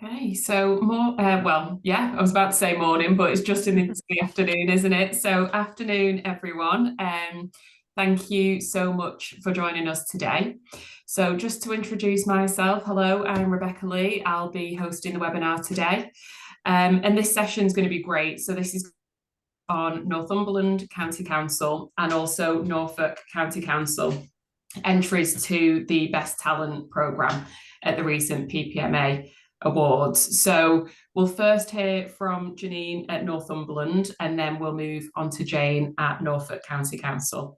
Okay, so I was about to say morning, but it's just in the afternoon, isn't it? So afternoon, everyone. Thank you so much for joining us today. So just to introduce myself, hello, I'm Rebecca Lee. I'll be hosting the webinar today. And this session is going to be great. So this is on Northumberland County Council and also Norfolk County Council entries to the Best Talent programme at the recent PPMA Awards. So we'll first hear from Janine at Northumberland, and then we'll move on to Jane at Norfolk County Council.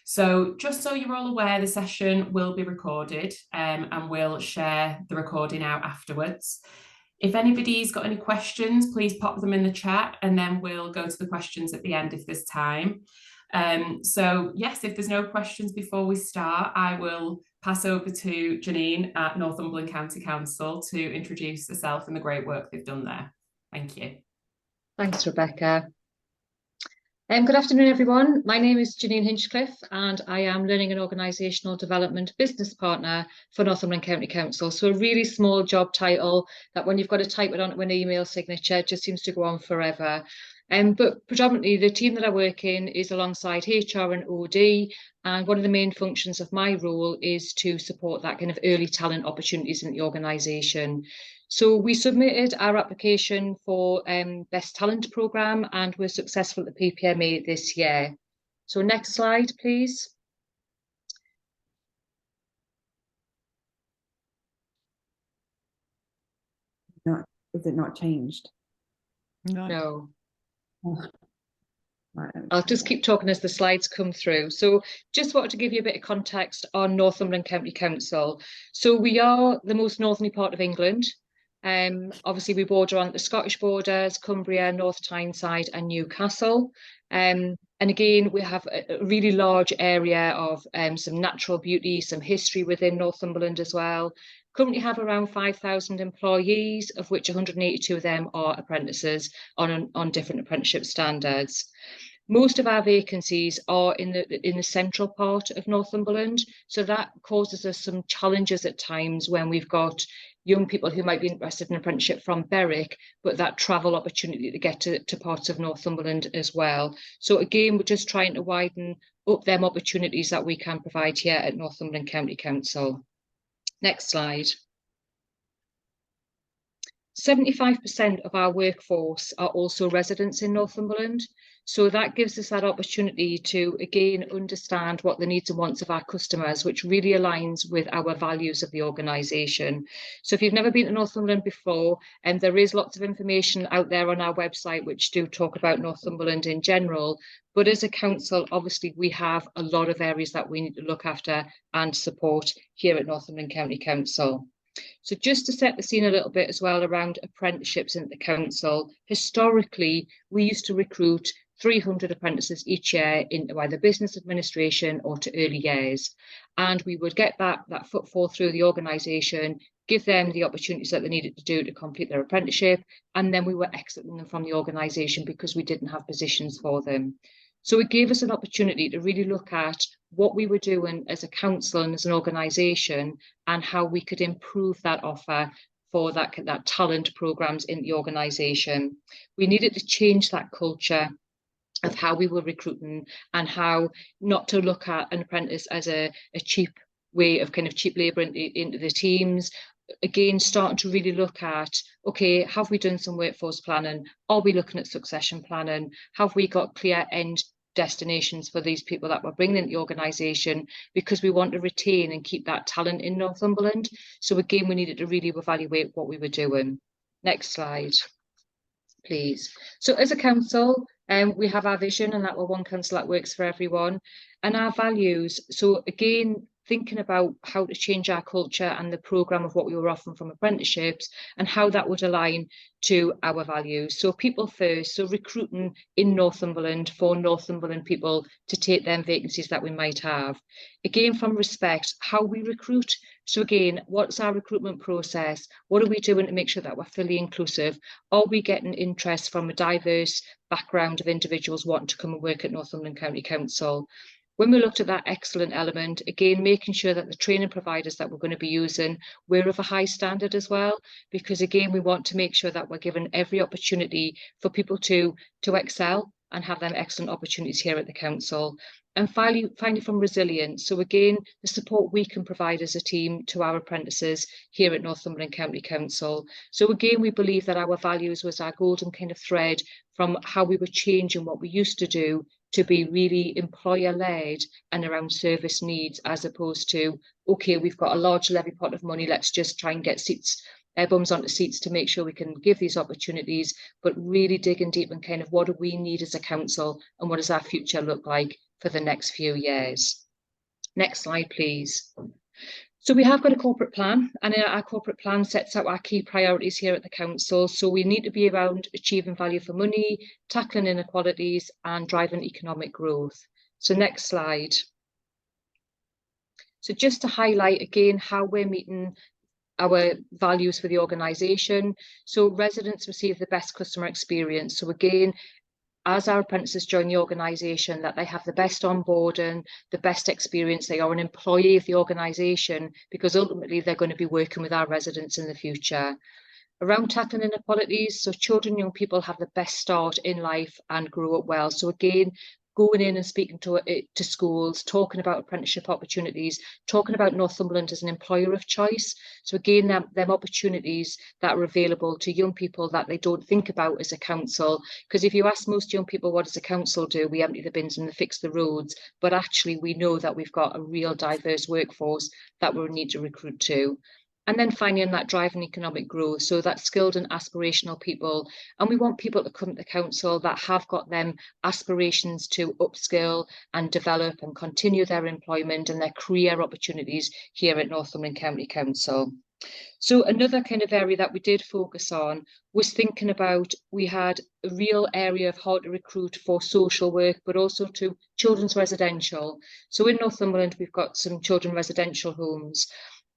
So just so you're all aware, the session will be recorded, and we'll share the recording out afterwards. If anybody's got any questions, please pop them in the chat, and then we'll go to the questions at the end if there's time. So yes, if there's no questions before we start, I will pass over to Janine at Northumberland County Council to introduce herself and the great work they've done there. Thank you. Thanks, Rebecca. Good afternoon, everyone. My name is Janine Hinchcliffe, and I am Learning and Organisational Development Business Partner for Northumberland County Council. So a really small job title that when you've got to type it onto an email signature, it just seems to go on forever. But predominantly the team that I work in is alongside HR and OD, and one of the main functions of my role is to support that kind of early talent opportunities in the organisation. So we submitted our application for Best Talent programme and were successful at the PPMA this year. So next slide, please. Is it not changed? No. Oh. I'll just keep talking as the slides come through. So just wanted to give you a bit of context on Northumberland County Council. So we are the most northerly part of England. Obviously we border on the Scottish borders, Cumbria, North Tyneside and Newcastle. And again, we have a really large area of some natural beauty, some history within Northumberland as well. Currently have around 5,000 employees, of which 182 of them are apprentices on different apprenticeship standards. Most of our vacancies are in the central part of Northumberland, so that causes us some challenges at times when we've got young people who might be interested in apprenticeship from Berwick, but that travel opportunity to get to parts of Northumberland as well. So again, we're just trying to widen up them opportunities that we can provide here at Northumberland County Council. Next slide. 75% of our workforce are also residents in Northumberland. So that gives us that opportunity to, again, understand what the needs and wants of our customers, which really aligns with our values of the organisation. So if you've never been to Northumberland before, there is lots of information out there on our website which do talk about Northumberland in general. But as a council, obviously, we have a lot of areas that we need to look after and support here at Northumberland County Council. So just to set the scene a little bit as well around apprenticeships in the council, historically, we used to recruit 300 apprentices each year into either business administration or to early years. And we would get that footfall through the organisation, give them the opportunities that they needed to do to complete their apprenticeship, and then we were exiting them from the organisation because we didn't have positions for them. So it gave us an opportunity to really look at what we were doing as a council and as an organisation and how we could improve that offer for that talent programmes in the organisation. We needed to change that culture of how we were recruiting and how not to look at an apprentice as a cheap way of kind of cheap labour into the teams. Again, starting to really look at, okay, have we done some workforce planning? Are we looking at succession planning? Have we got clear end destinations for these people that we're bringing into the organisation, because we want to retain and keep that talent in Northumberland. So again, we needed to really evaluate what we were doing. Next slide, please. So as a council, we have our vision, and that we're one council that works for everyone, and our values. So again, thinking about how to change our culture and the programme of what we were offering from apprenticeships and how that would align to our values. So people first, so recruiting in Northumberland for Northumberland people to take them vacancies that we might have. Again, from respect, how we recruit. So again, what's our recruitment process? What are we doing to make sure that we're fully inclusive? Are we getting interest from a diverse background of individuals wanting to come and work at Northumberland County Council? When we looked at that excellent element, again, making sure that the training providers that we're going to be using were of a high standard as well, because again, we want to make sure that we're given every opportunity for people to excel and have them excellent opportunities here at the council. And finally from resilience. So again, the support we can provide as a team to our apprentices here at Northumberland County Council. So again, we believe that our values was our golden kind of thread from how we were changing what we used to do to be really employer-led and around service needs, as opposed to, okay, we've got a large levy pot of money, let's just try and get seats, bums onto seats to make sure we can give these opportunities, but really digging deep and kind of what do we need as a council and what does our future look like for the next few years. Next slide, please. So we have got a corporate plan, and our corporate plan sets out our key priorities here at the council. So we need to be around achieving value for money, tackling inequalities and driving economic growth. So next slide. So just to highlight again how we're meeting our values for the organisation. So residents receive the best customer experience. So again, as our apprentices join the organisation, that they have the best onboarding, the best experience, they are an employee of the organisation, because ultimately they're going to be working with our residents in the future. Around tackling inequalities, so children and young people have the best start in life and grow up well. So again, going in and speaking to schools, talking about apprenticeship opportunities, talking about Northumberland as an employer of choice. So again, them opportunities that are available to young people that they don't think about as a council. Because if you ask most young people, what does a council do? We empty the bins and fix the roads. But actually, we know that we've got a real diverse workforce that we need to recruit to. And then finally, on that driving economic growth, so that skilled and aspirational people. And we want people to come to the council that have got them aspirations to upskill and develop and continue their employment and their career opportunities here at Northumberland County Council. So another kind of area that we did focus on was thinking about, we had a real area of how to recruit for social work, but also to children's residential. So in Northumberland, we've got some children residential homes.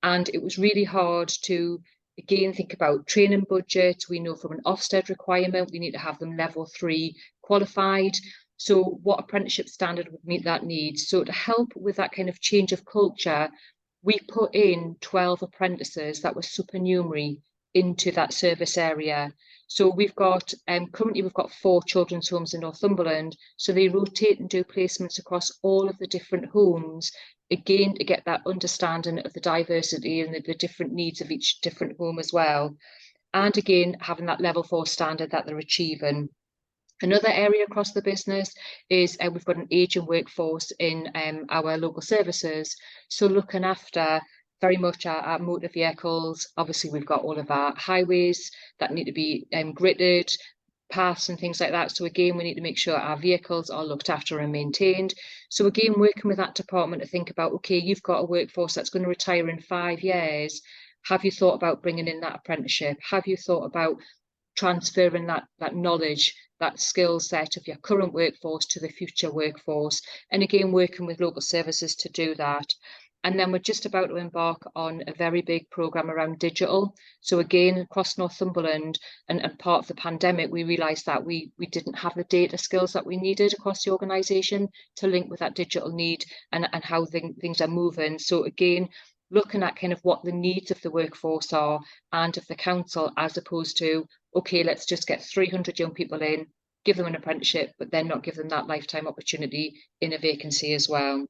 And it was really hard to, again, think about training budgets. We know from an Ofsted requirement, we need to have them level 3 qualified. So what apprenticeship standard would meet that need? So to help with that kind of change of culture, we put in 12 apprentices that were supernumerary into that service area. So we've got, currently we've got 4 children's homes in Northumberland. So they rotate and do placements across all of the different homes, again, to get that understanding of the diversity and the different needs of each different home as well. And again, having that level 4 standard that they're achieving. Another area across the business is we've got an ageing workforce in our local services. So looking after very much our motor vehicles. Obviously, we've got all of our highways that need to be gritted, paths and things like that. So again, we need to make sure our vehicles are looked after and maintained. So again, working with that department to think about, okay, you've got a workforce that's going to retire in 5 years. Have you thought about bringing in that apprenticeship? Have you thought about transferring that knowledge, that skill set of your current workforce to the future workforce? And again, working with local services to do that. And then we're just about to embark on a very big programme around digital. So again, across Northumberland and part of the pandemic, we realised that we didn't have the data skills that we needed across the organisation to link with that digital need and how things are moving. So again, looking at kind of what the needs of the workforce are and of the council, as opposed to, okay, let's just get 300 young people in, give them an apprenticeship, but then not give them that lifetime opportunity in a vacancy as well.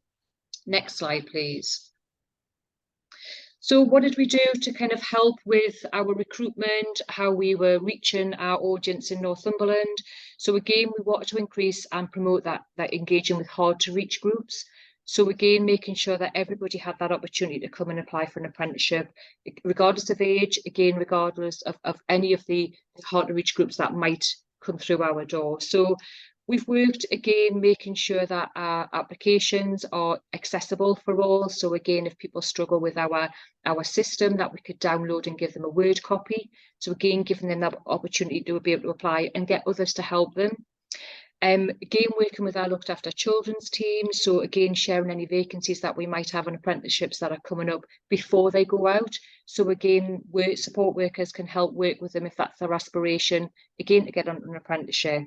Next slide, please. So what did we do to kind of help with our recruitment, how we were reaching our audience in Northumberland? So again, we wanted to increase and promote that engaging with hard to reach groups. So again, making sure that everybody had that opportunity to come and apply for an apprenticeship, regardless of age, again, regardless of any of the hard to reach groups that might come through our door. So we've worked, again, making sure that our applications are accessible for all. So again, if people struggle with our system, that we could download and give them a Word copy. So again, giving them that opportunity to be able to apply and get others to help them. Again, working with our looked after children's team. So again, sharing any vacancies that we might have on apprenticeships that are coming up before they go out. So again, support workers can help work with them if that's their aspiration, again, to get on an apprenticeship.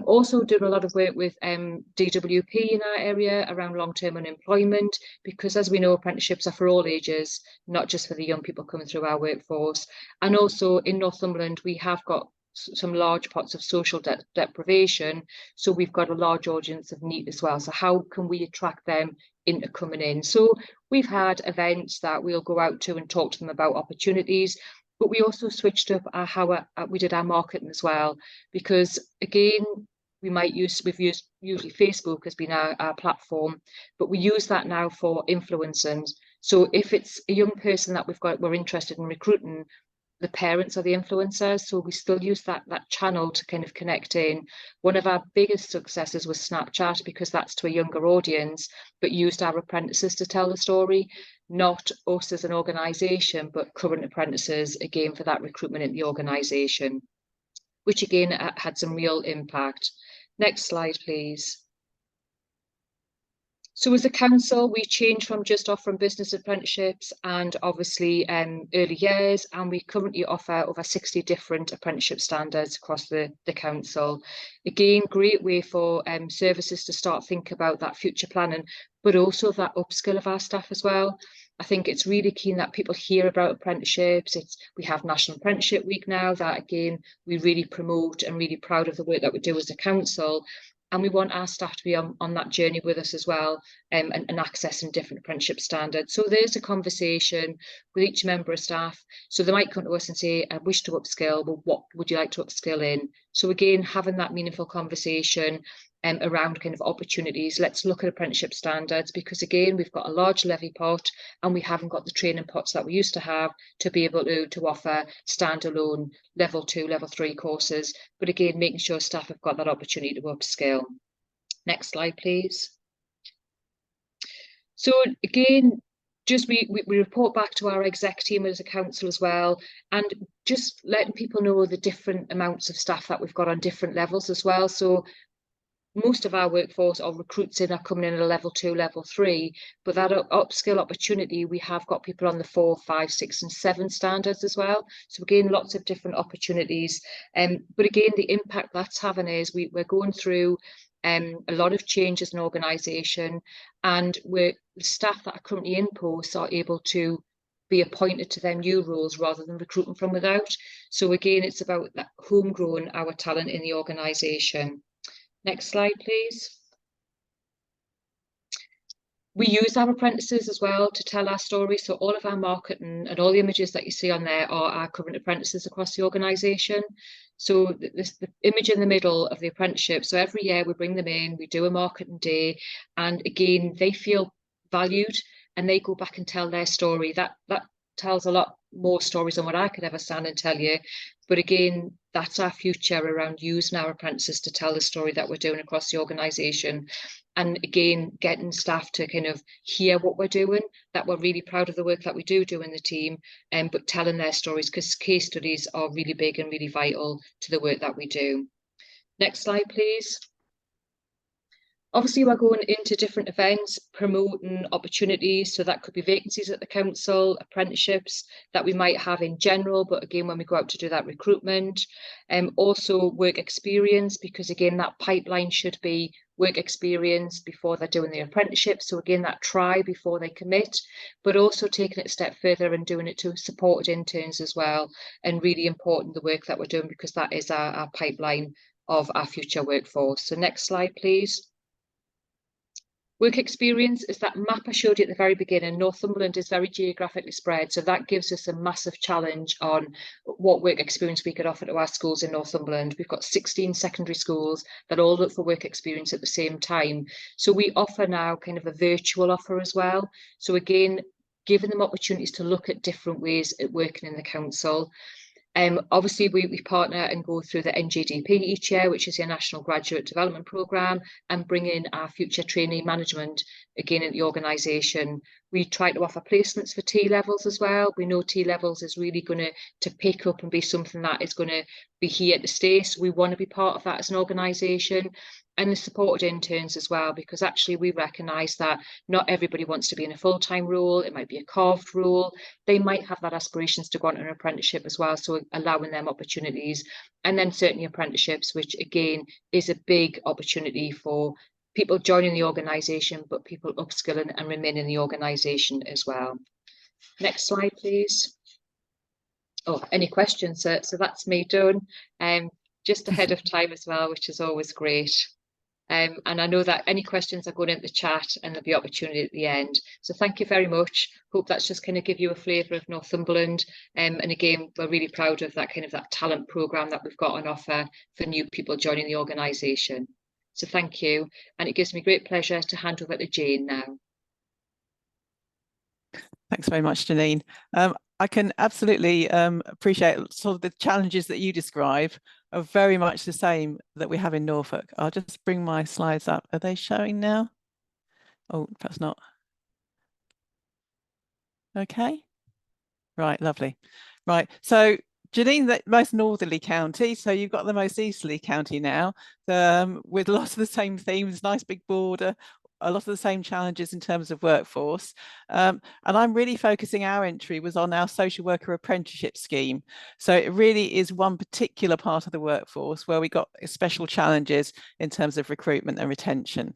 Also doing a lot of work with DWP in our area around long-term unemployment, because as we know, apprenticeships are for all ages, not just for the young people coming through our workforce. And also in Northumberland, we have got some large pots of social deprivation, so we've got a large audience of NEET as well. So how can we attract them into coming in? So we've had events that we'll go out to and talk to them about opportunities, but we also switched up how we did our marketing as well, because again, we've used usually Facebook has been our platform, but we use that now for influencing. So if it's a young person that we're interested in recruiting, the parents are the influencers, so we still use that channel to kind of connect in. One of our biggest successes was Snapchat, because that's to a younger audience, but used our apprentices to tell the story, not us as an organisation, but current apprentices, again, for that recruitment in the organisation, which again had some real impact. Next slide, please. So as a council, we changed from just offering business apprenticeships and obviously early years, and we currently offer over 60 different apprenticeship standards across the council. Again, great way for services to start thinking about that future planning, but also that upskill of our staff as well. I think it's really keen that people hear about apprenticeships. We have National Apprenticeship Week now that, again, we really promote, and really proud of the work that we do as a council. And we want our staff to be on that journey with us as well, and accessing different apprenticeship standards. So there's a conversation with each member of staff. So they might come to us and say, I wish to upskill, well, what would you like to upskill in? So again, having that meaningful conversation around kind of opportunities. Let's look at apprenticeship standards, because again, we've got a large levy pot and we haven't got the training pots that we used to have to be able to offer standalone level 2, level 3 courses. But again, making sure staff have got that opportunity to upskill. Next slide, please. So again, just we report back to our exec team as a council as well, and just letting people know the different amounts of staff that we've got on different levels as well. So most of our workforce or recruits are coming in at a level 2, level 3, but that upskill opportunity, we have got people on the 4, 5, 6 and 7 standards as well. So again, lots of different opportunities. But again, the impact that's having is we're going through a lot of change as an organisation, and the staff that are currently in posts are able to be appointed to their new roles rather than recruiting from without. So again, it's about that homegrown our talent in the organisation. Next slide, please. We use our apprentices as well to tell our story. So all of our marketing and all the images that you see on there are our current apprentices across the organisation. So the image in the middle of the apprenticeship. So every year we bring them in, we do a marketing day, and again, they feel valued and they go back and tell their story. That tells a lot more stories than what I could ever stand and tell you. But again, that's our future around using our apprentices to tell the story that we're doing across the organisation. And again, getting staff to kind of hear what we're doing, that we're really proud of the work that we do in the team, but telling their stories, because case studies are really big and really vital to the work that we do. Next slide, please. Obviously, we're going into different events, promoting opportunities. So that could be vacancies at the council, apprenticeships that we might have in general, but again, when we go out to do that recruitment, also work experience, because again, that pipeline should be work experience before they're doing their apprenticeship. So again, that try before they commit, but also taking it a step further and doing it to supported interns as well. And really important, the work that we're doing, because that is our pipeline of our future workforce. So next slide, please. Work experience is that map I showed you at the very beginning. Northumberland is very geographically spread, so that gives us a massive challenge on what work experience we could offer to our schools in Northumberland. We've got 16 secondary schools that all look for work experience at the same time. So we offer now kind of a virtual offer as well. So again, giving them opportunities to look at different ways at working in the council. Obviously, we partner and go through the NGDP each year, which is your National Graduate Development Programme, and bring in our future trainee management again in the organisation, We try to offer placements for T-levels as well. We know T-levels is really going to pick up and be something that is going to be here to stay. So we want to be part of that as an organisation. And the supported interns as well, because actually we recognise that not everybody wants to be in a full-time role. It might be a carved role. They might have that aspirations to go on an apprenticeship as well, so allowing them opportunities. And then certainly apprenticeships, which again is a big opportunity for people joining the organisation, but people upskilling and remaining in the organisation as well. Next slide, please. Oh, any questions? So that's me done. Just ahead of time as well, which is always great. And I know that any questions are going into the chat and there'll be opportunity at the end. So thank you very much. Hope that's just kind of give you a flavour of Northumberland. And again, we're really proud of that talent programme that we've got on offer for new people joining the organisation. So thank you. And it gives me great pleasure to hand over to Jane now. Thanks very much, Janine. I can absolutely appreciate sort of the challenges that you describe are very much the same that we have in Norfolk. I'll just bring my slides up. Are they showing now? Oh, perhaps not. Okay. Right, lovely. Right, so Janine, the most northerly county, so you've got the most easterly county now, with lots of the same themes, nice big border, a lot of the same challenges in terms of workforce. And I'm really focusing, our entry was on our social worker apprenticeship scheme. So it really is one particular part of the workforce where we got special challenges in terms of recruitment and retention.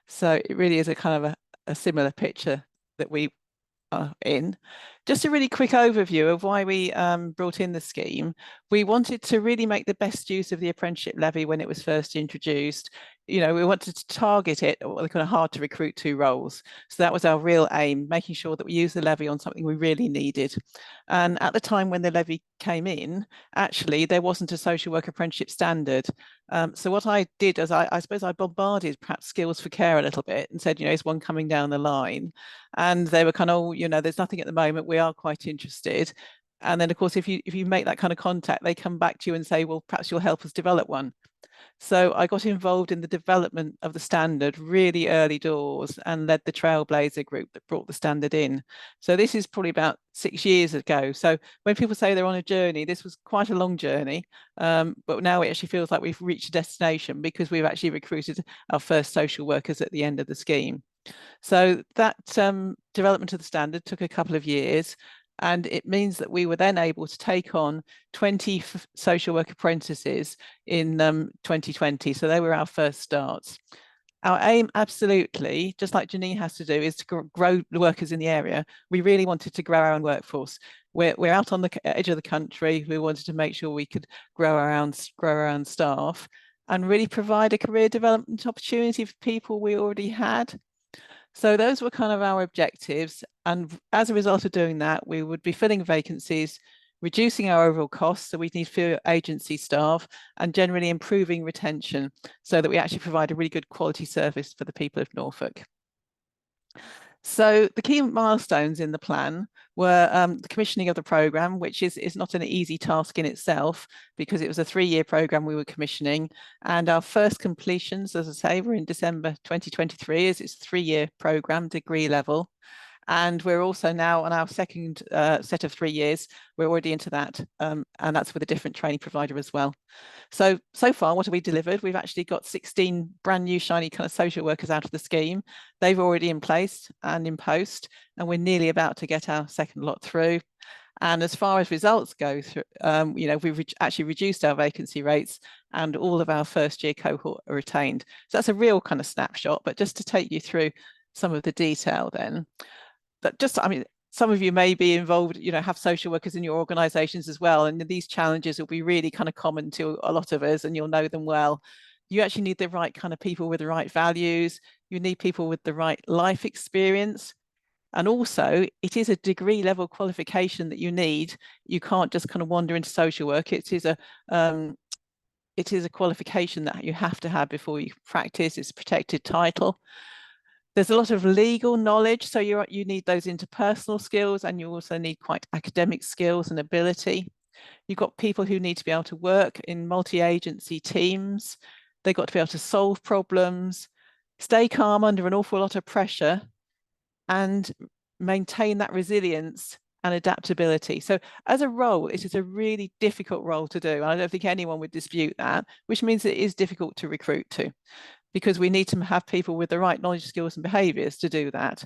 So it really is a kind of a similar picture that we are in. Just a really quick overview of why we brought in the scheme. We wanted to really make the best use of the apprenticeship levy when it was first introduced. You know, we wanted to target it, or kind of hard to recruit to roles. So that was our real aim, making sure that we use the levy on something we really needed. And at the time when the levy came in, actually, there wasn't a social work apprenticeship standard. So what I did is I suppose I bombarded perhaps Skills for Care a little bit and said, you know, is one coming down the line? And they were kind of, oh, you know, there's nothing at the moment. We are quite interested. And then, of course, if you make that kind of contact, they come back to you and say, well, perhaps you'll help us develop one. So I got involved in the development of the standard really early doors and led the Trailblazer group that brought the standard in. So this is probably about 6 years ago. So when people say they're on a journey, this was quite a long journey, but now it actually feels like we've reached a destination because we've actually recruited our first social workers at the end of the scheme. So that development of the standard took a couple of years. And it means that we were then able to take on 20 social work apprentices in 2020. So they were our first starts. Our aim, absolutely, just like Janine has to do, is to grow the workers in the area. We really wanted to grow our own workforce. We're out on the edge of the country. We wanted to make sure we could grow our own staff and really provide a career development opportunity for people we already had. So those were kind of our objectives. And as a result of doing that, we would be filling vacancies, reducing our overall costs, so we need fewer agency staff, and generally improving retention so that we actually provide a really good quality service for the people of Norfolk. So the key milestones in the plan were the commissioning of the programme, which is not an easy task in itself because it was a 3-year programme we were commissioning. And our first completions, as I say, were in December 2023, as it's a 3-year programme, degree level. And we're also now on our second set of 3 years, we're already into that, and that's with a different training provider as well. So far, what have we delivered? We've actually got 16 brand new shiny kind of social workers out of the scheme. They've already in place and in post, and we're nearly about to get our second lot through. And as far as results go, you know, we've actually reduced our vacancy rates and all of our first year cohort are retained. So that's a real kind of snapshot, but just to take you through some of the detail then. But just, I mean, some of you may be involved, you know, have social workers in your organisations as well. And these challenges will be really kind of common to a lot of us and you'll know them well. You actually need the right kind of people with the right values. You need people with the right life experience. And also, it is a degree level qualification that you need. You can't just kind of wander into social work. It is a qualification that you have to have before you practice. It's a protected title. There's a lot of legal knowledge, so you need those interpersonal skills, and you also need quite academic skills and ability. You've got people who need to be able to work in multi-agency teams. They've got to be able to solve problems, stay calm under an awful lot of pressure, and maintain that resilience and adaptability. So as a role, it is a really difficult role to do. I don't think anyone would dispute that, which means it is difficult to recruit to, because we need to have people with the right knowledge, skills and behaviours to do that.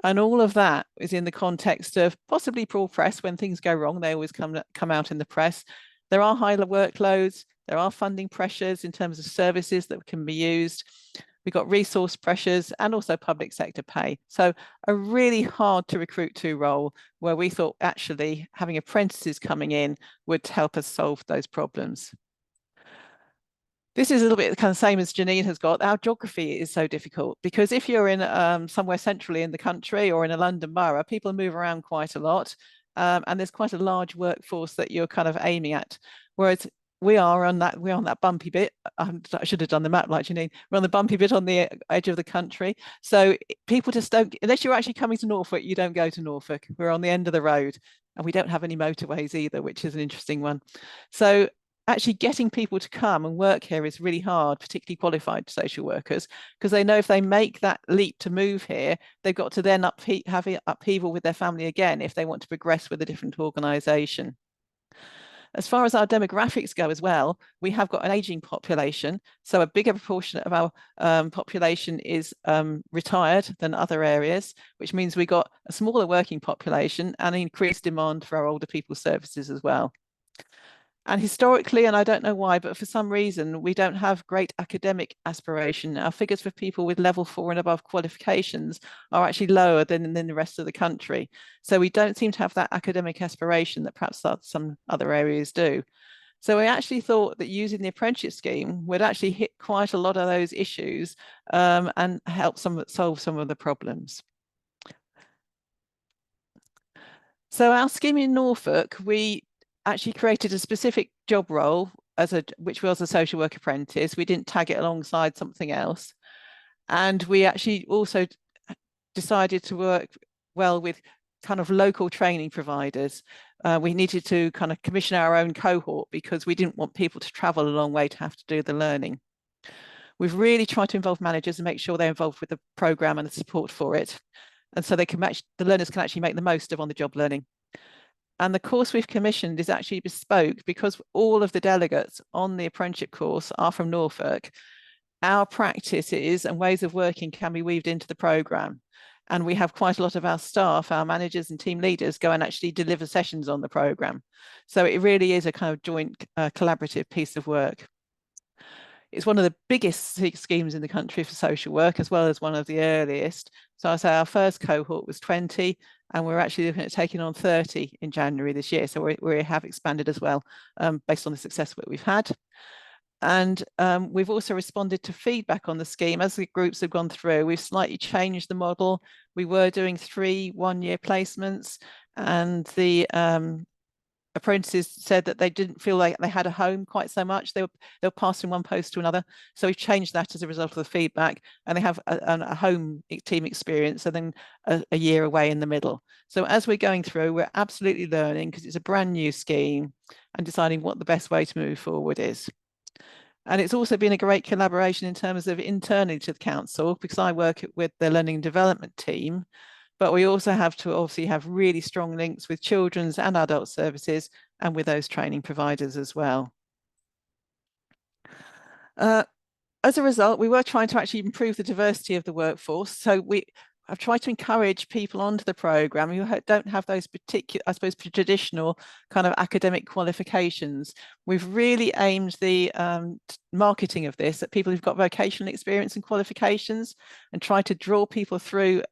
And all of that is in the context of possibly poor press. When things go wrong, they always come out in the press. There are higher workloads, there are funding pressures in terms of services that can be used. We've got resource pressures and also public sector pay. So a really hard to recruit to role, where we thought actually having apprentices coming in would help us solve those problems. This is a little bit the kind of same as Janine has got. Our geography is so difficult, because if you're in somewhere centrally in the country or in a London borough, people move around quite a lot, and there's quite a large workforce that you're kind of aiming at. Whereas we're on that bumpy bit. I should have done the map like Janine. We're on the bumpy bit on the edge of the country. So people just don't, unless you're actually coming to Norfolk, you don't go to Norfolk. We're on the end of the road, and we don't have any motorways either, which is an interesting one. So actually getting people to come and work here is really hard, particularly qualified social workers, because they know if they make that leap to move here, they've got to then have upheaval with their family again if they want to progress with a different organisation. As far as our demographics go as well, we have got an ageing population. So a bigger proportion of our population is retired than other areas, which means we got a smaller working population and increased demand for our older people services as well. And historically, and I don't know why, but for some reason, we don't have great academic aspiration. Our figures for people with level 4 and above qualifications are actually lower than in the rest of the country. So we don't seem to have that academic aspiration that perhaps some other areas do. So we actually thought that using the apprenticeship scheme would actually hit quite a lot of those issues and help solve some of the problems. So our scheme in Norfolk, we actually created a specific job role which was a social work apprentice. We didn't tag it alongside something else. And we actually also decided to work well with kind of local training providers. We needed to kind of commission our own cohort because we didn't want people to travel a long way to have to do the learning. We've really tried to involve managers and make sure they're involved with the programme and the support for it. And so the learners can actually make the most of on-the-job learning. And the course we've commissioned is actually bespoke because all of the delegates on the apprenticeship course are from Norfolk. Our practices and ways of working can be weaved into the programme. And we have quite a lot of our staff, our managers and team leaders go and actually deliver sessions on the programme. So it really is a kind of joint collaborative piece of work. It's one of the biggest schemes in the country for social work, as well as one of the earliest. So I say our first cohort was 20, and we're actually looking at taking on 30 in January this year. So we have expanded as well, based on the success that we've had. And we've also responded to feedback on the scheme. As the groups have gone through, we've slightly changed the model. We were doing 3 one-year placements, and the apprentices said that they didn't feel like they had a home quite so much. They were passed from one post to another. So we've changed that as a result of the feedback, and they have a home team experience and then a year away in the middle. So as we're going through, we're absolutely learning, because it's a brand new scheme, and deciding what the best way to move forward is. And it's also been a great collaboration in terms of internally to the council, because I work with the learning and development team, but we also have to obviously have really strong links with children's and adult services and with those training providers as well. As a result, we were trying to actually improve the diversity of the workforce. So I've tried to encourage people onto the programme who don't have those particular, I suppose, traditional kind of academic qualifications. We've really aimed the marketing of this at people who've got vocational experience and qualifications, and try to draw people through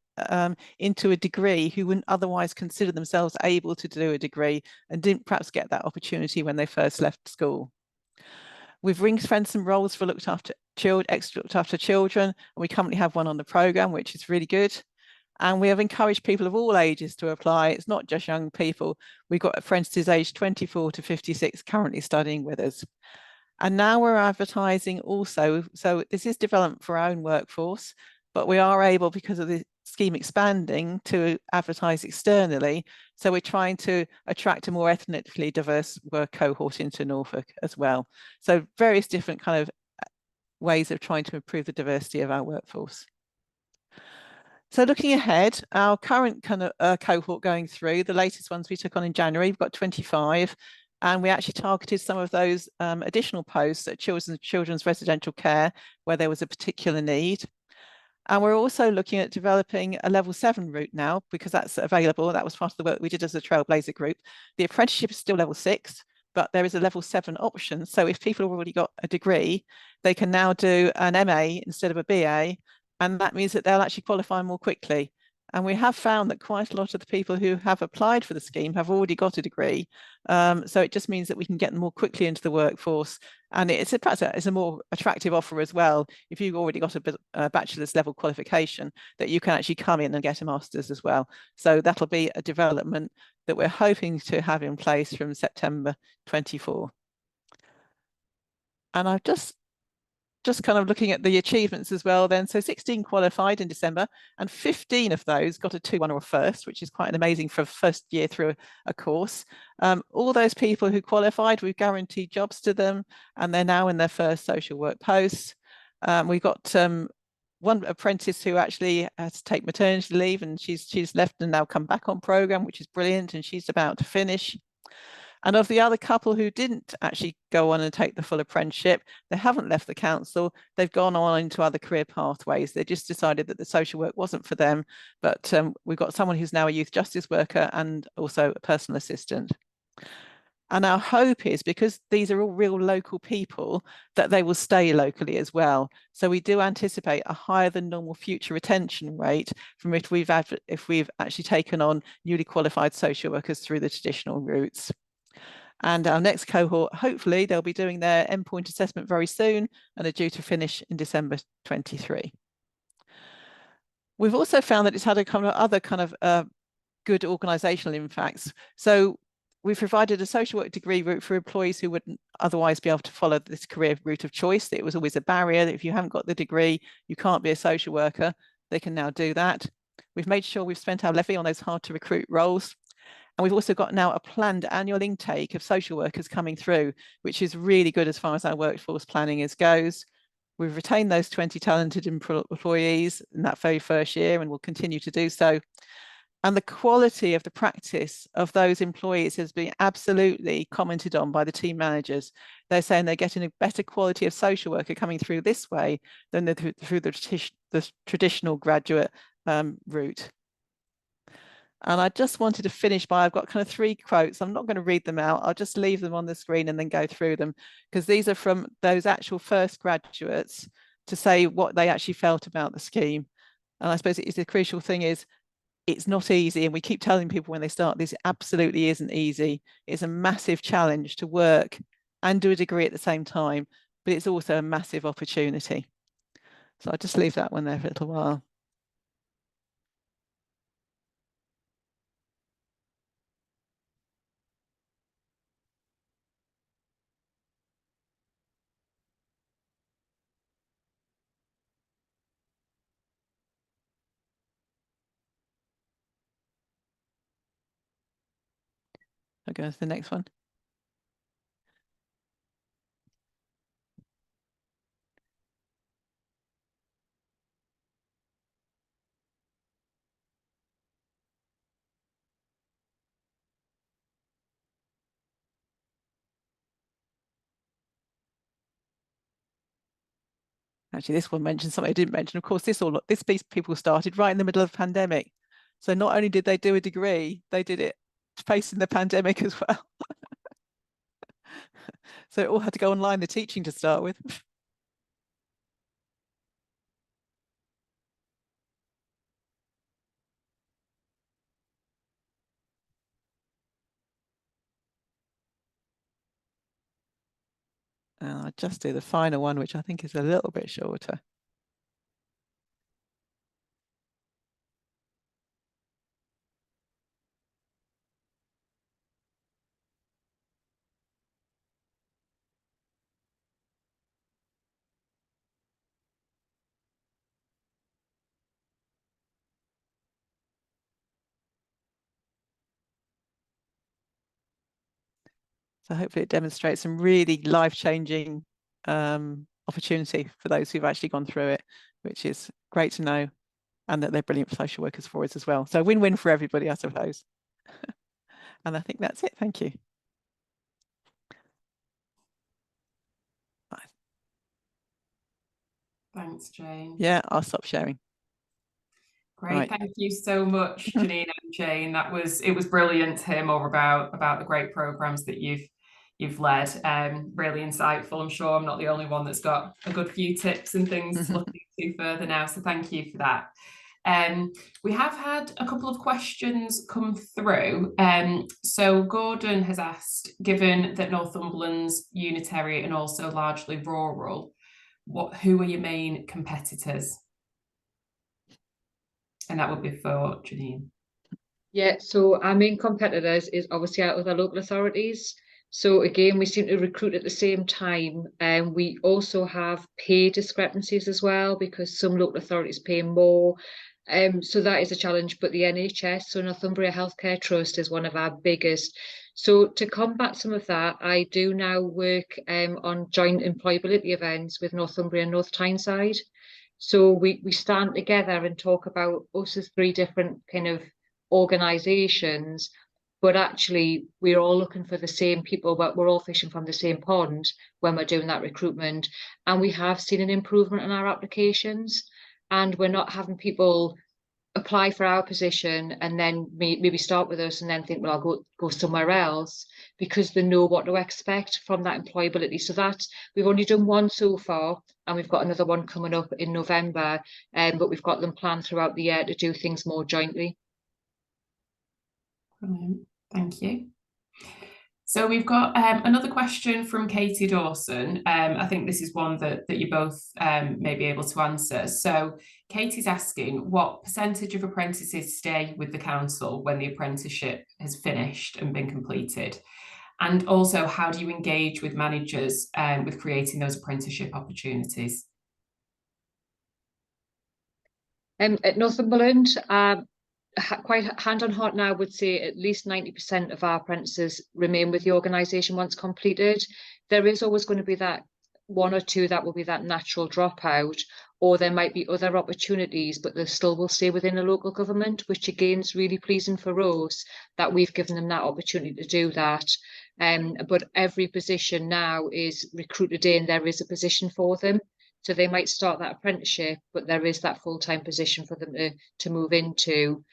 into a degree who wouldn't otherwise consider themselves able to do a degree and didn't perhaps get that opportunity when they first left school. We've ring-fenced some roles for looked after children, and we currently have one on the programme, which is really good. And we have encouraged people of all ages to apply. It's not just young people. We've got apprentices aged 24 to 56 currently studying with us. And now we're advertising also. So this is development for our own workforce, but we are able, because of the scheme expanding, to advertise externally. So we're trying to attract a more ethnically diverse work cohort into Norfolk as well. So various different kind of ways of trying to improve the diversity of our workforce. So looking ahead, our current kind of cohort going through, the latest ones we took on in January, we've got 25, and we actually targeted some of those additional posts at children's residential care where there was a particular need. And we're also looking at developing a level 7 route now, because that's available. That was part of the work we did as a Trailblazer group. The apprenticeship is still level 6, but there is a level 7 option. So if people have already got a degree, they can now do an MA instead of a BA. And that means that they'll actually qualify more quickly. And we have found that quite a lot of the people who have applied for the scheme have already got a degree. So it just means that we can get them more quickly into the workforce. And it's a more attractive offer as well. If you've already got a bachelor's level qualification, that you can actually come in and get a master's as well. So that'll be a development that we're hoping to have in place from September 24. And I've just kind of looking at the achievements as well then. So 16 qualified in December, and 15 of those got a 2-1 or a first, which is quite amazing for a first year through a course. All those people who qualified, we've guaranteed jobs to them, and they're now in their first social work posts. We've got one apprentice who actually has to take maternity leave, and she's left and now come back on programme, which is brilliant, and she's about to finish. And of the other couple who didn't actually go on and take the full apprenticeship, they haven't left the council. They've gone on into other career pathways. They just decided that the social work wasn't for them. But we've got someone who's now a youth justice worker and also a personal assistant. And our hope is, because these are all real local people, that they will stay locally as well. So we do anticipate a higher than normal future retention rate from if we've actually taken on newly qualified social workers through the traditional routes. And our next cohort, hopefully they'll be doing their endpoint assessment very soon and are due to finish in December 23. We've also found that it's had a kind of other kind of good organisational impacts. So we've provided a social work degree route for employees who wouldn't otherwise be able to follow this career route of choice. It was always a barrier that if you haven't got the degree, you can't be a social worker. They can now do that. We've made sure we've spent our levy on those hard to recruit roles. And we've also got now a planned annual intake of social workers coming through, which is really good as far as our workforce planning goes. We've retained those 20 talented employees in that very first year and will continue to do so. And the quality of the practice of those employees has been absolutely commented on by the team managers. They're saying they're getting a better quality of social worker coming through this way than through the traditional graduate route. And I just wanted to finish by, I've got kind of 3 quotes. I'm not going to read them out. I'll just leave them on the screen and then go through them, because these are from those actual first graduates to say what they actually felt about the scheme. And I suppose the crucial thing is, it's not easy. And we keep telling people when they start, this absolutely isn't easy. It's a massive challenge to work and do a degree at the same time, but it's also a massive opportunity. So I'll just leave that one there for a little while. I'll go to the next one. Actually, this one mentioned something I didn't mention. Of course, these people started right in the middle of the pandemic. So not only did they do a degree, they did it facing the pandemic as well. So it all had to go online, the teaching to start with. And I'll just do the final one, which I think is a little bit shorter. So hopefully it demonstrates some really life-changing opportunity for those who've actually gone through it, which is great to know. and that they're brilliant social workers for us as well. So win-win for everybody, I suppose. And I think that's it. Thank you. Thanks, Jane. Yeah, I'll stop sharing. Great, Right. thank you so much, Janine and Jane. It was brilliant to hear more about the great programs that you've led. Really insightful. I'm sure I'm not the only one that's got a good few tips and things to look into further now. So thank you for that. We have had a couple of questions come through. So Gordon has asked, given that Northumberland's unitary and also largely rural, who are your main competitors? And that would be for Janine. Yeah, so our main competitors is obviously our other local authorities. So again, we seem to recruit at the same time, and we also have pay discrepancies as well, because some local authorities pay more. So that is a challenge, but the NHS, so Northumbria Healthcare Trust, is one of our biggest. So to combat some of that, I do now work on joint employability events with Northumbria and North Tyneside. So we stand together and talk about us as three different kind of organisations, but actually we're all looking for the same people, but we're all fishing from the same pond when we're doing that recruitment. And we have seen an improvement in our applications, and we're not having people apply for our position and then maybe start with us and then think, well, I'll go somewhere else, because they know what to expect from that employability. So that we've only done one so far, and we've got another one coming up in November, but we've got them planned throughout the year to do things more jointly. Brilliant. Thank you. So we've got another question from Katie Dawson. I think this is one that you both may be able to answer. So Katie's asking, what percentage of apprentices stay with the council when the apprenticeship has finished and been completed? And also, how do you engage with managers with creating those apprenticeship opportunities? At Northumberland, quite hand on heart now, I would say at least 90% of our apprentices remain with the organisation once completed. There is always going to be that one or two that will be that natural dropout, or there might be other opportunities, but they still will stay within a local government, which again is really pleasing for us that we've given them that opportunity to do that. But every position now is recruited in, there is a position for them. So they might start that apprenticeship, but there is that full-time position for them to move into.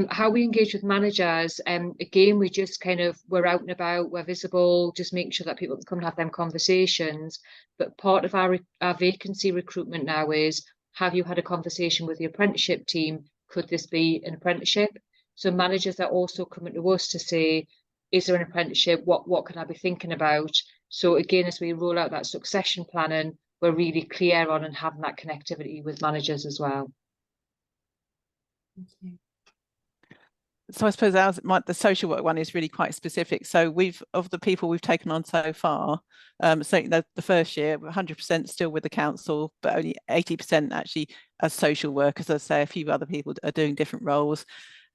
How we engage with managers, again, we just we're out and about, we're visible, just make sure that people can come and have them conversations. But part of our vacancy recruitment now is, have you had a conversation with the apprenticeship team? Could this be an apprenticeship? So managers are also coming to us to say, is there an apprenticeship? What can I be thinking about? So again, as we roll out that succession planning, we're really clear on and having that connectivity with managers as well. Thank you. So I suppose the social work one is really quite specific. So of the people we've taken on so far, so the first year, 100% still with the council, but only 80% actually as social workers. As I say, a few other people are doing different roles.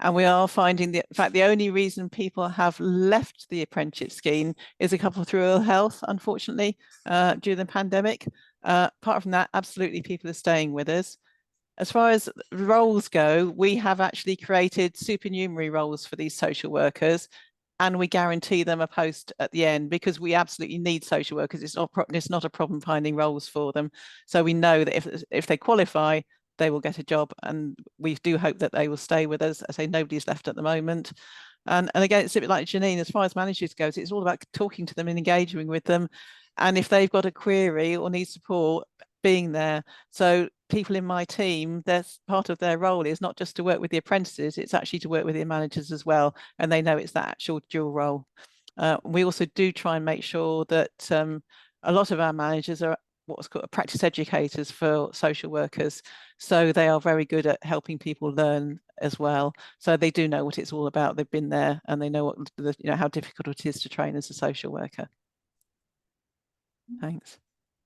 And we are finding that, in fact, the only reason people have left the apprenticeship scheme is a couple through ill health, unfortunately, during the pandemic. Apart from that, absolutely people are staying with us. As far as roles go, we have actually created supernumerary roles for these social workers, and we guarantee them a post at the end, because we absolutely need social workers. It's not a problem finding roles for them. So we know that if they qualify, they will get a job, and we do hope that they will stay with us. I say nobody's left at the moment. And again, it's a bit like Janine, as far as managers goes, it's all about talking to them and engaging with them. And if they've got a query or need support, being there. So people in my team, that's part of their role is not just to work with the apprentices, it's actually to work with the managers as well. And they know it's that actual dual role. We also do try and make sure that a lot of our managers are what's called practice educators for social workers. So they are very good at helping people learn as well. So they do know what it's all about. They've been there and they know how difficult it is to train as a social worker. Thanks.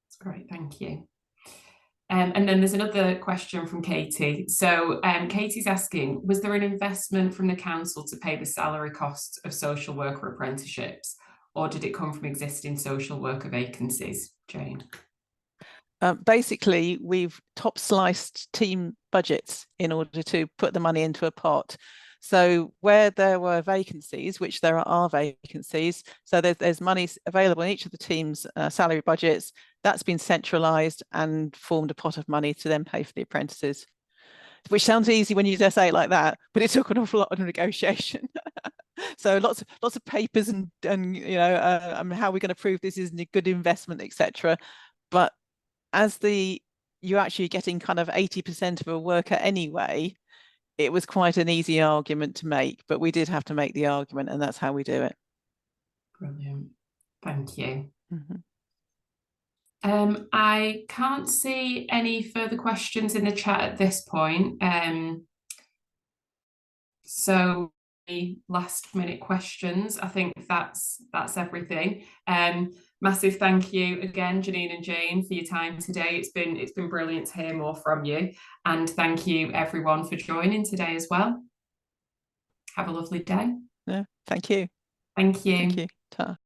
That's great, thank you. And then there's another question from Katie. So Katie's asking, was there an investment from the council to pay the salary costs of social worker apprenticeships, or did it come from existing social worker vacancies? Jane? Basically, we've top sliced team budgets in order to put the money into a pot. So where there were vacancies, which there are vacancies, so there's money available in each of the team's salary budgets, that's been centralised and formed a pot of money to then pay for the apprentices. Which sounds easy when you just say it like that, but it took an awful lot of negotiation. So lots of papers and you know how we're going to prove this is a good investment, etc. But as you're actually getting kind of 80% of a worker anyway, it was quite an easy argument to make, but we did have to make the argument, and that's how we do it. Brilliant. Thank you. Mm-hmm. I can't see any further questions in the chat at this point. So last minute questions. I think that's everything. Massive thank you again, Janine and Jane, for your time today. It's been brilliant to hear more from you, and thank you everyone for joining today as well. Have a lovely day. Yeah, thank you. Thank you. Thank you. Ta.